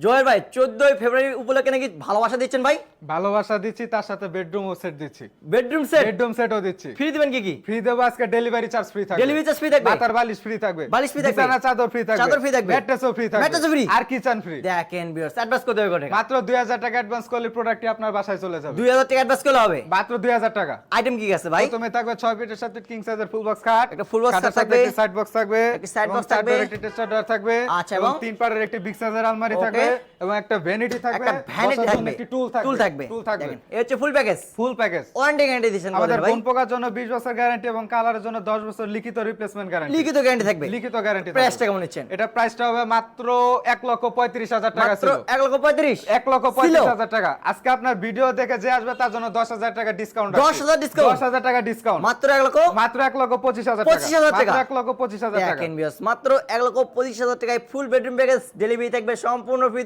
জয়ের ভাই 14 ফেব্রুয়ারি উপলক্ষে নাকি ভালোবাসা দিচ্ছেন ভাই? ভালোবাসা দিচ্ছি, তার সাথে বেডরুমও সেট দিচ্ছি। Bedroom set? বেডরুম সেটও দিচ্ছি। ফ্রি দিবেন কি কি? ফ্রি দেবো আজকে, ডেলিভারি চার্জ ফ্রি থাকবে। ডেলিভারি চার্জ ফ্রি থাকবে? মাথার বালিশ ফ্রি থাকবে, বালিশ free থাকবে? বিছানা চাদর ফ্রি থাকবে, চাদর free থাকবে? ম্যাট্রেসও ফ্রি থাকবে, ম্যাট্রেসও free? আর কিচেন ফ্রি। দেখেন ভিউয়ার্স, অ্যাডভান্স কত হবে টাকা? মাত্র 2000 টাকা অ্যাডভান্স করলে প্রোডাক্টটি আপনার বাসায় চলে যাবে। 2000 টাকা অ্যাডভান্স করলে হবে? মাত্র 2000 টাকা। আইটেম কি আছে ভাই? প্রথমে থাকবে 6 ফিটের সাথে কিং সাইজের ফুল বক্স খাট, একটা full box খাটের খাট সাথে থাকবে, একটি সাইড বক্স থাকবে, একটি side এবং box চার থাকবে, ডোরের একটি টেস্টার ডোর থাকবে, আচ্ছা, এবং এবং 3 পারের একটি বিগ সাইজের আলমারি Okay. থাকবে, এবং একটা ভ্যানিটি থাকবে, একটা ভ্যানিটি বসার জন্য থাকবে, একটি টুল থাকবে, টুল থাকবে। টুল থাকবে। দেখেন, এই হচ্ছে full package. Full package. Warranty guarantee দিচ্ছেন আমাদের ভাই? কোন পোকার জন্য 20 বছর গ্যারান্টি এবং কালারের জন্য 10 বছর লিখিত রিপ্লেসমেন্ট গ্যারান্টি। লিখিত গ্যারান্টি থাকবে? লিখিত গ্যারান্টি। প্রাইসটা কেমন নিচ্ছেন? এটা প্রাইসটা হবে মাত্র 1,35,000 টাকা মাত্র ছিল। 1,35,000? 1,35,000 টাকা। আজকে আপনার ভিডিও দেখে যে আসবে তার জন্য 10,000 টাকা ডিসকাউন্ট। 10,000 ডিসকাউন্ট? 10,000 টাকা ডিসকাউন্ট। মাত্র 1 লক্ষ? মাত্র 1,25,000 টাকা। 25,000 টাকা? মাত্র 1,25,000 টাকা। দেখেন ভিউয়ার্স, মাত্র 1,25,000 টাকায় ফুল বেডরুম প্যাকেজ, ডেলিভারি থাকবে সম্পূর্ণ ফ্রি।